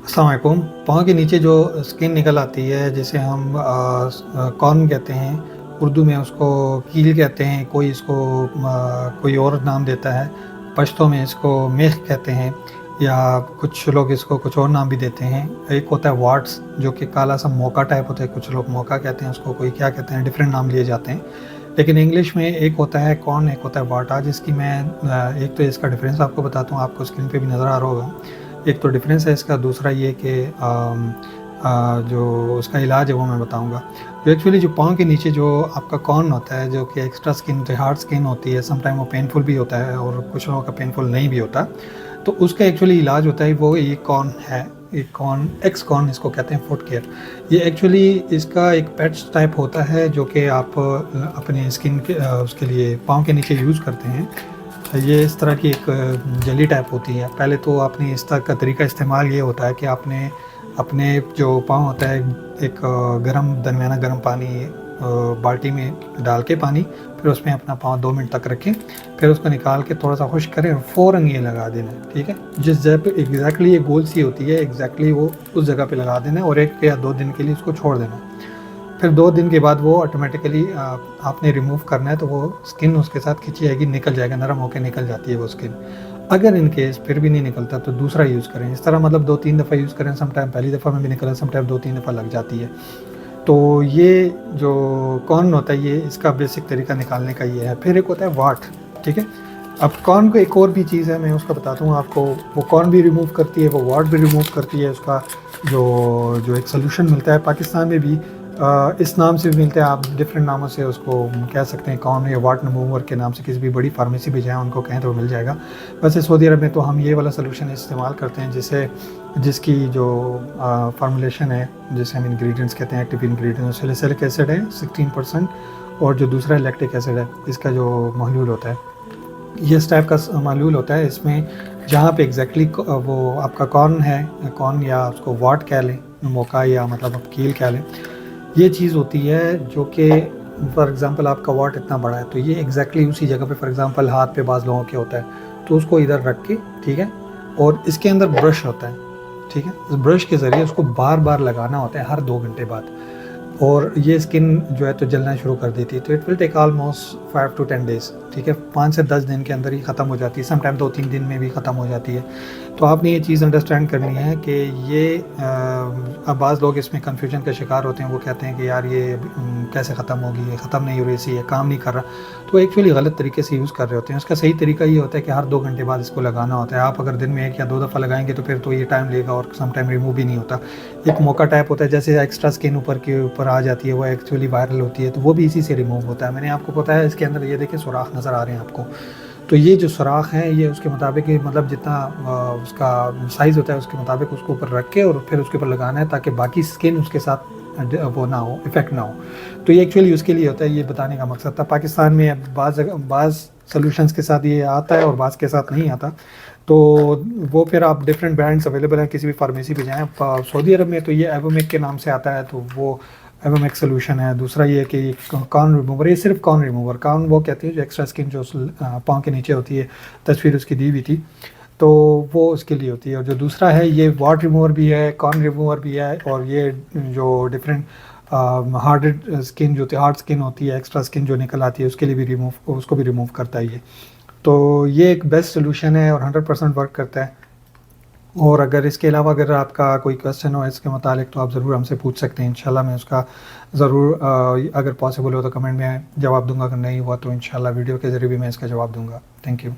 अस्सलाम वालेकुम। पाँव के नीचे जो स्किन निकल आती है जिसे हम कॉर्न कहते हैं, उर्दू में उसको कील कहते हैं, कोई इसको कोई और नाम देता है। पश्तो में इसको मेख कहते हैं या कुछ लोग इसको कुछ और नाम भी देते हैं। एक होता है वाट्स जो कि काला सा मोका टाइप होता है, कुछ लोग मोका कहते हैं उसको, कोई क्या कहते हैं, डिफरेंट नाम लिए जाते हैं। लेकिन इंग्लिश में एक होता है कॉर्न, एक होता है वाटा, जिसकी मैं एक तो इसका डिफरेंस आपको बताता हूँ, आपको स्क्रीन पे भी नज़र आ रहा होगा। एक तो डिफरेंस है इसका, दूसरा ये कि जो उसका इलाज है वो मैं बताऊंगा। जो एक्चुअली जो पाँव के नीचे जो आपका कॉर्न होता है, जो कि एक्स्ट्रा स्किन जो हार्ड स्किन होती है, समटाइम वो पेनफुल भी होता है और कुछ लोगों का पेनफुल नहीं भी होता, तो उसका एक्चुअली इलाज होता है वो ये कॉर्न है। एक कॉर्न, एक्स कॉर्न इसको कहते हैं, फुट केयर। ये एक्चुअली इसका एक पैच टाइप होता है जो कि आप अपने स्किन के उसके लिए पाँव के नीचे यूज़ करते हैं। ये इस तरह की एक जेली टाइप होती है। पहले तो आपने इस तरह का तरीका इस्तेमाल ये होता है कि आपने अपने जो पाँव होता है, एक गर्म दरमियाना गर्म पानी बाल्टी में डाल के पानी, फिर उसमें अपना पाँव 2 मिनट तक रखें, फिर उसको निकाल के थोड़ा सा खुश्क करें और फ़ौरन ये लगा देना है। ठीक है, जिस जगह पे एग्जैक्टली ये गोल सी होती है, एग्जैक्टली वो उस जगह पे लगा देना है और 1 या 2 दिन के लिए उसको छोड़ देना है। फिर 2 दिन के बाद वो ऑटोमेटिकली आपने रिमूव करना है, तो वो स्किन उसके साथ खींची जाएगी, निकल जाएगा, नरम होकर निकल जाती है वो स्किन। अगर इन केस फिर भी नहीं निकलता तो दूसरा यूज़ करें। इस तरह मतलब 2-3 दफ़ा यूज़ करें, समटाइम पहली दफ़ा में भी निकले, समटाइम 2-3 दफ़ा लग जाती है। तो ये जो कॉर्न होता है, ये इसका बेसिक तरीका निकालने का ये है। फिर एक होता है वाट। ठीक है, अब कॉर्न को एक और भी चीज़ है, मैं उसका बताता हूँ आपको। वो कॉर्न भी रिमूव करती है, वो वाट भी रिमूव करती है। उसका जो जो एक सोल्यूशन मिलता है पाकिस्तान में भी, इस नाम से भी मिलता है, आप डिफरेंट नामों से उसको कह सकते हैं, कॉर्न या वाट रिमूवर के नाम से किसी भी बड़ी फार्मेसी भी जाएँ उनको कहें तो वो मिल जाएगा। वैसे सऊदी अरब में तो हम ये वाला सोल्यूशन इस्तेमाल करते हैं, जिसकी जो फार्मूलेशन है, जिसे हम इंग्रेडिएंट्स कहते हैं, एक्टिव इंग्रेडिएंट्स, सैलिसिलिक एसिड है 16%, और जो दूसरा लैक्टिक एसिड है, इसका जो महलूल होता है, ये इस टाइप का मालूल होता है। इसमें जहाँ पे एग्जैक्टली वो आपका कॉर्न है, कॉर्न या उसको वाट कह लें, मोका या मतलब आप कील कह लें, ये चीज़ होती है जो कि फॉर एग्ज़ाम्पल आपका वाट इतना बड़ा है, तो ये एग्जैक्टली उसी जगह पे, फॉर एग्ज़ाम्पल हाथ पे बाज़ लोगों के होता है, तो उसको इधर रख के, ठीक है, और इसके अंदर ब्रश होता है। ठीक है, इस ब्रश के ज़रिए उसको बार बार लगाना होता है हर 2 घंटे बाद, और ये स्किन जो है तो जलना शुरू कर देती है। तो it will take almost 5 to 10 days. ठीक है, 5 से 10 दिन के अंदर ही ख़त्म हो जाती है, समटाइम 2-3 दिन में भी ख़त्म हो जाती है। तो आपने ये चीज़ अंडरस्टैंड करनी है कि ये अब बाज़ लोग इसमें कन्फ्यूजन का शिकार होते हैं। वो कहते हैं कि यार ये कैसे ख़त्म होगी, ये ख़त्म नहीं हो रही, ये काम नहीं कर रहा। तो एक्चुअली गलत तरीके से यूज़ कर रहे होते हैं। उसका सही तरीका ये होता है कि हर 2 घंटे बाद इसको लगाना होता है। आप अगर दिन में 1 या 2 दफ़ा लगाएंगे तो फिर तो ये टाइम लेगा और समटाइम रिमूव भी नहीं होता। एक मोका टाइप होता है, जैसे एक्स्ट्रा स्किन ऊपर के ऊपर आ जाती है, वो एक्चुअली वायरल होती है, तो वो भी इसी से रिमूव होता है। मैंने आपको बताया इसके अंदर ये देखिए सुराख नज़र आ रहे हैं आपको, तो ये जो सुराख हैं ये उसके मुताबिक ही, मतलब जितना उसका साइज़ होता है उसके मुताबिक उसको ऊपर रख के और फिर उसके ऊपर लगाना है, ताकि बाकी स्किन उसके साथ वो ना हो, इफ़ेक्ट ना हो। तो ये एक्चुअली उसके लिए होता है, ये बताने का मकसद था। पाकिस्तान में बाज़ सॉल्यूशंस के साथ ये आता है और बाज़ के साथ नहीं आता, तो वो फिर आप डिफरेंट ब्रांड्स अवेलेबल हैं, किसी भी फार्मेसी पे जाएँ। सऊदी अरब में तो ये एवोमेक के नाम से आता है, तो वो एवोमेक सोल्यूशन है। दूसरा ये कि कॉर्न रिमूवर, ये सिर्फ कॉर्न रिमूवर, कॉर्न वो कहते हैं जो एक्स्ट्रा स्किन जो पाँव के नीचे होती है, तस्वीर उसकी दी हुई थी, तो वो उसके लिए होती है। और जो दूसरा है ये वाट रिमूवर भी है, कॉर्न रिमूवर भी है, और ये जो डिफरेंट हार्ड स्किन जो होती है, हार्ड स्किन होती है, एक्स्ट्रा स्किन जो निकल आती है, उसके लिए भी उसको भी रिमूव करता है ये। तो ये एक बेस्ट सोल्यूशन है और 100% वर्क करता है। और अगर इसके अलावा अगर आपका कोई क्वेश्चन हो इसके मुतालिक तो आप ज़रूर हमसे पूछ सकते हैं। इंशाल्लाह मैं उसका ज़रूर अगर पॉसिबल हो तो कमेंट में जवाब दूंगा, अगर नहीं हुआ तो इंशाल्लाह वीडियो के ज़रिए भी मैं इसका जवाब दूंगा। Thank you.